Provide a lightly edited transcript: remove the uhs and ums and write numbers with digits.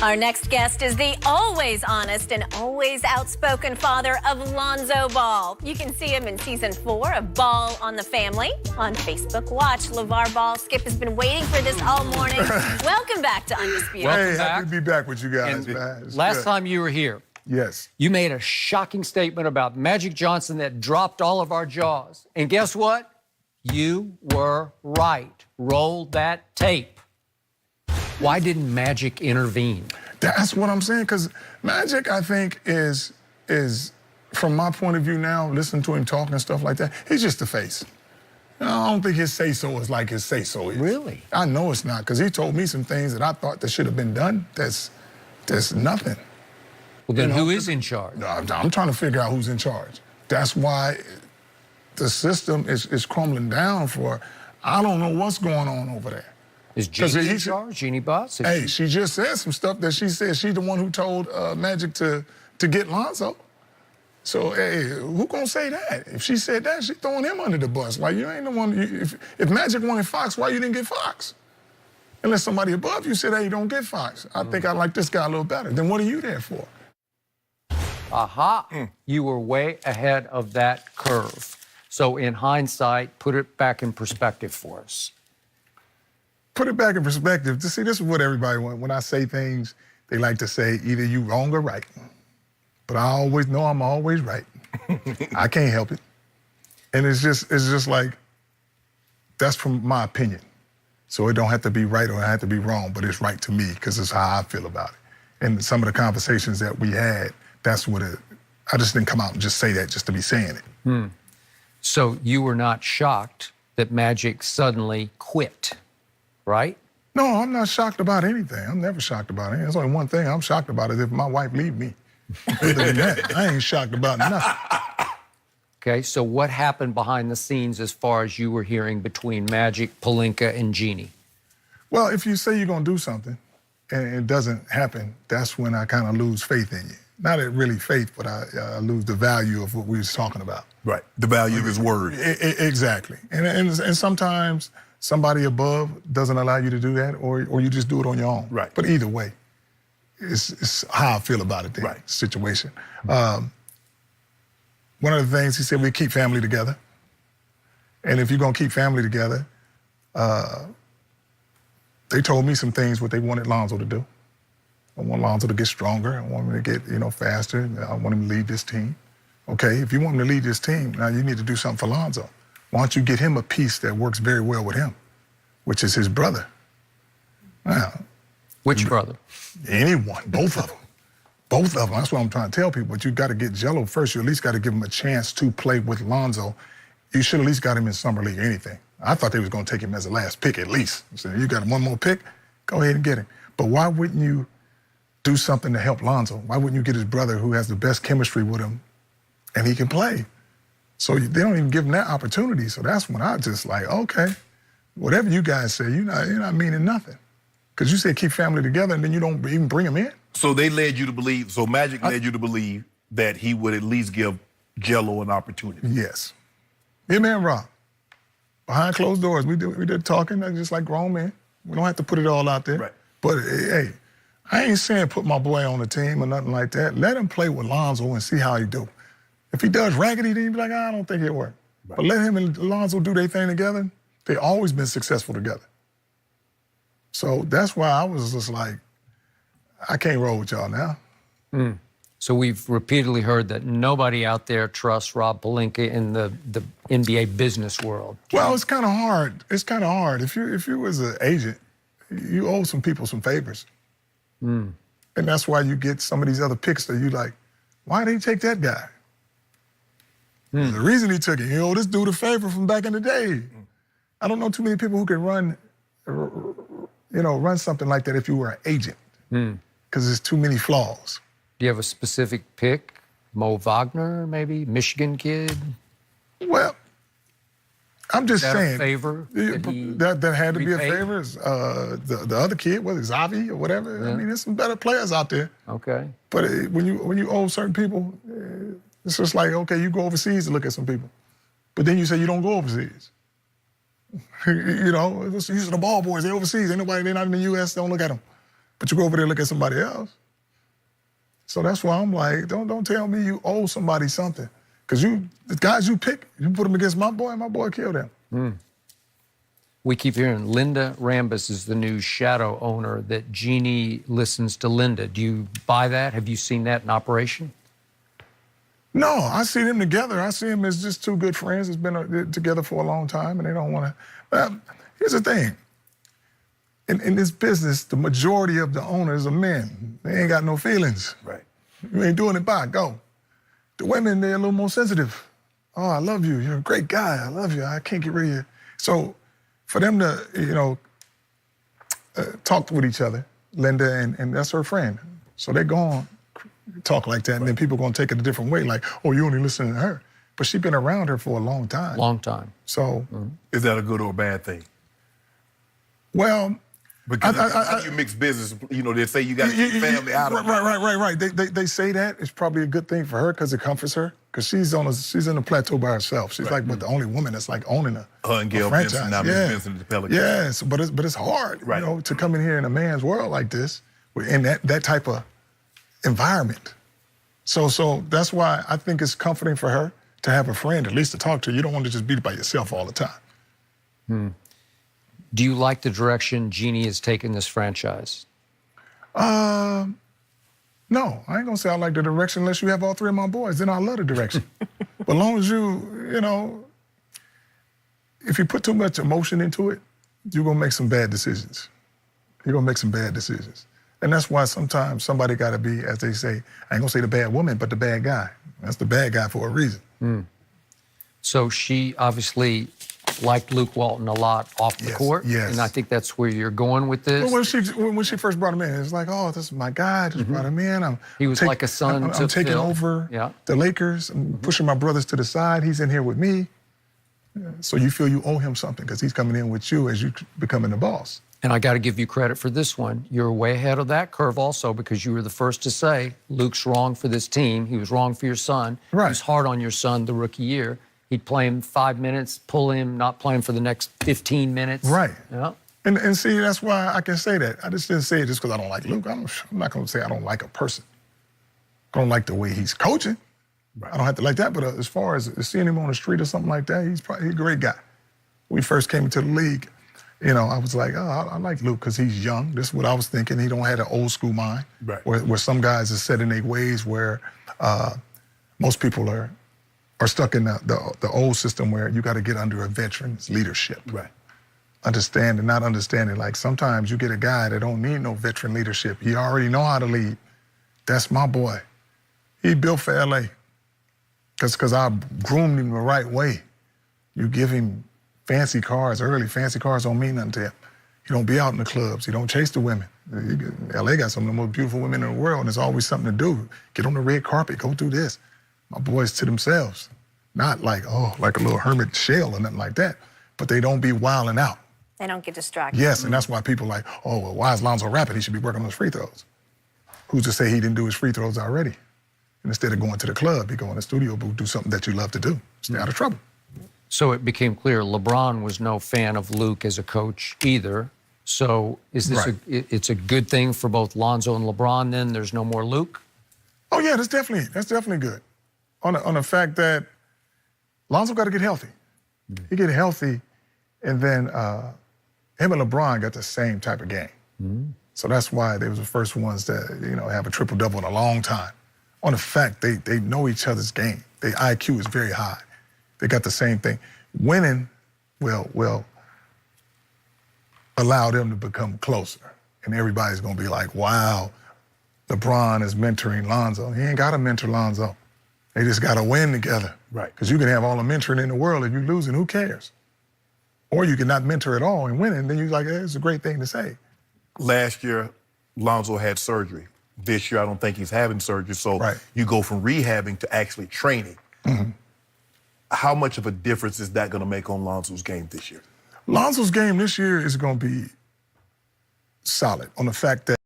Our next guest is the always honest and always outspoken father of Lonzo Ball. You can see him in season 4 of Ball on the Family on Facebook. Watch Lavar Ball. Skip has been waiting for this all morning. Welcome back to Undisputed. Hey, happy to be back with you guys, man. Last time you were here, yes, you made a shocking statement about Magic Johnson that dropped all of our jaws. And guess what? You were right. Roll that tape. Why didn't Magic intervene? That's what I'm saying, because Magic, I think, is from my point of view now, listening to him talk and stuff like that, he's just the face. I don't think his say-so is like his say-so is. Really? I know it's not, because he told me some things that I thought that should have been done. That's nothing. Well, then who is in charge? I'm trying to figure out who's in charge. That's why the system is crumbling down for, I don't know what's going on over there. Is Jeannie in charge? Jeannie Buss? Hey, she just said some stuff that she said she's the one who told Magic to get Lonzo. So, hey, who gonna say that? If she said that, she's throwing him under the bus. Like, you ain't the one, if Magic wanted Fox, why you didn't get Fox? Unless somebody above you said, hey, you don't get Fox. I think I like this guy a little better. Then what are you there for? Aha, you were way ahead of that curve. So in hindsight, put it back in perspective for us. Put it back in perspective. See, this is what everybody wants. When I say things, they like to say either you wrong or right. But I always know I'm always right. I can't help it. And it's just like, that's from my opinion. So it don't have to be right or it have to be wrong, but it's right to me because it's how I feel about it. And some of the conversations that we had, that's what I just didn't come out and just say that just to be saying it. So you were not shocked that Magic suddenly quit, right? No, I'm not shocked about anything. I'm never shocked about anything. There's only one thing I'm shocked about is if my wife leave me. Other than that, I ain't shocked about nothing. Okay, so what happened behind the scenes as far as you were hearing between Magic, Pelinka, and Jeannie? Well, if you say you're gonna do something and it doesn't happen, that's when I kind of lose faith in you. Not really faith, but I lose the value of what we was talking about. Right, the value of his word. Exactly. And sometimes somebody above doesn't allow you to do that, or you just do it on your own. Right. But either way, it's how I feel about it, the right. situation. One of the things he said, we keep family together. And if you're gonna keep family together, they told me some things what they wanted Lonzo to do. I want Lonzo to get stronger. I want him to get, faster. I want him to lead this team. Okay, if you want him to lead this team, now you need to do something for Lonzo. Why don't you get him a piece that works very well with him, which is his brother. Now, which brother? Anyone, both of them. Both of them, that's what I'm trying to tell people. But you got to get Jello first. You at least got to give him a chance to play with Lonzo. You should at least got him in Summer League or anything. I thought they was going to take him as a last pick at least. So you got one more pick, go ahead and get him. But why wouldn't you do something to help Lonzo? Why wouldn't you get his brother who has the best chemistry with him and he can play? So they don't even give him that opportunity. So that's when I just like, okay, whatever you guys say, you're not meaning nothing. Because you said keep family together and then you don't even bring them in. So they led you to believe, so Magic led you to believe that he would at least give Jello an opportunity. Yes. Him and Rob. Behind closed doors, we did talking just like grown men. We don't have to put it all out there. Right. But hey, I ain't saying put my boy on the team or nothing like that. Let him play with Lonzo and see how he do. If he does raggedy, then you be like, I don't think it'll work. Right. But let him and Lonzo do their thing together. They always been successful together. So that's why I was just like, I can't roll with y'all now. So we've repeatedly heard that nobody out there trusts Rob Pelinka in the NBA business world. Well, it's kind of hard. It's kind of hard. If you was an agent, you owe some people some favors. And that's why you get some of these other picks that you like, why did he take that guy? The reason he took it, this dude a favor from back in the day. I don't know too many people who can run something like that if you were an agent, because there's too many flaws. Do you have a specific pick? Mo Wagner, maybe? Michigan kid? Well, I'm just saying. A favor? That had to be a favor. The other kid, whether it's Avi or whatever. Yeah. I mean, there's some better players out there. Okay. But when you owe certain people, it's just like, okay, you go overseas to look at some people. But then you say you don't go overseas. These are the ball boys. They're overseas. Ain't nobody, they're not in the U.S., don't look at them. but you go over there and look at somebody else. So that's why I'm like, don't tell me you owe somebody something. Because the guys you pick, you put them against my boy killed them. We keep hearing Linda Rambis is the new shadow owner, that Jeannie listens to Linda. Do you buy that? Have you seen that in operation? No, I see them together. I see them as just two good friends that's been together for a long time, and they don't want to. Here's the thing. In this business, the majority of the owners are men. They ain't got no feelings. Right. You ain't doing it, bye, go. The women, they're a little more sensitive. Oh, I love you. You're a great guy. I love you. I can't get rid of you. So for them to, talk with each other, Linda and that's her friend. So they go on, talk like that, and then people going to take it a different way, like, oh, you only listen to her. But she's been around her for a long time. Long time. So. Is that a good or a bad thing? Well, because how do you mix business? They say you got family out of it. Right. They say that it's probably a good thing for her because it comforts her. Because she's in a plateau by herself. She's like the only woman that's like owning a and Gail franchise. Benson, now Miss Benson at the Pelicans. Yes, but it's hard, to come in here in a man's world like this, in that type of environment. So that's why I think it's comforting for her to have a friend, at least to talk to. You don't want to just be by yourself all the time. Do you like the direction Jeannie has taken this franchise? No, I ain't gonna say I like the direction unless you have all three of my boys. Then I love the direction. But as long as if you put too much emotion into it, you're gonna make some bad decisions. And that's why sometimes somebody gotta be, as they say, I ain't gonna say the bad woman, but the bad guy. That's the bad guy for a reason. So she obviously liked Luke Walton a lot off the court. Yes. And I think that's where you're going with this. Well, when she first brought him in, it's like, oh, this is my guy. I just brought him in. He was like a son to I'm taking Phil. over the Lakers. I'm pushing my brothers to the side. He's in here with me. So you feel you owe him something because he's coming in with you as you becoming the boss. And I got to give you credit for this one. You're way ahead of that curve also, because you were the first to say, Luke's wrong for this team. He was wrong for your son. Right. He was hard on your son the rookie year. He'd play him 5 minutes, pull him, not play him for the next 15 minutes. Right. Yeah. And see, that's why I can say that. I just didn't say it just because I don't like Luke. I'm not going to say I don't like a person. I don't like the way he's coaching. Right. I don't have to like that. But as far as seeing him on the street or something like that, he's a great guy. When we first came into the league, I was like, oh, I like Luke because he's young. This is what I was thinking. He don't have an old school mind. Right. Where some guys are set in their ways where most people are stuck in the old system where you got to get under a veteran's leadership. Right. Understand and not understanding. Like sometimes you get a guy that don't need no veteran leadership. He already know how to lead. That's my boy. He built for LA. Because I groomed him the right way. You give him fancy cars early. Fancy cars don't mean nothing to him. He don't be out in the clubs. He don't chase the women. LA got some of the most beautiful women in the world, and there's always something to do. Get on the red carpet, go do this. My boys to themselves. Not like a little hermit shell or nothing like that, but they don't be wilding out. They don't get distracted. Yes, and that's why people like, oh, well, why is Lonzo rapping? He should be working on his free throws. Who's to say he didn't do his free throws already? And instead of going to the club, you go in the studio booth, do something that you love to do. Stay out of trouble. So it became clear LeBron was no fan of Luke as a coach either. So is this it's a good thing for both Lonzo and LeBron then? There's no more Luke? Oh, yeah, that's definitely good. On the fact that Lonzo got to get healthy. He get healthy, and then him and LeBron got the same type of game. So that's why they was the first ones that, have a triple-double in a long time. On the fact they know each other's game. Their IQ is very high. They got the same thing. Winning will allow them to become closer. And everybody's going to be like, wow, LeBron is mentoring Lonzo. He ain't got to mentor Lonzo. They just got to win together. Right. Because you can have all the mentoring in the world. If you're losing, who cares? Or you can not mentor at all and win it. And then you're like, hey, it's a great thing to say. Last year, Lonzo had surgery. This year, I don't think he's having surgery. So you go from rehabbing to actually training. How much of a difference is that going to make on Lonzo's game this year? Lonzo's game this year is going to be solid on the fact that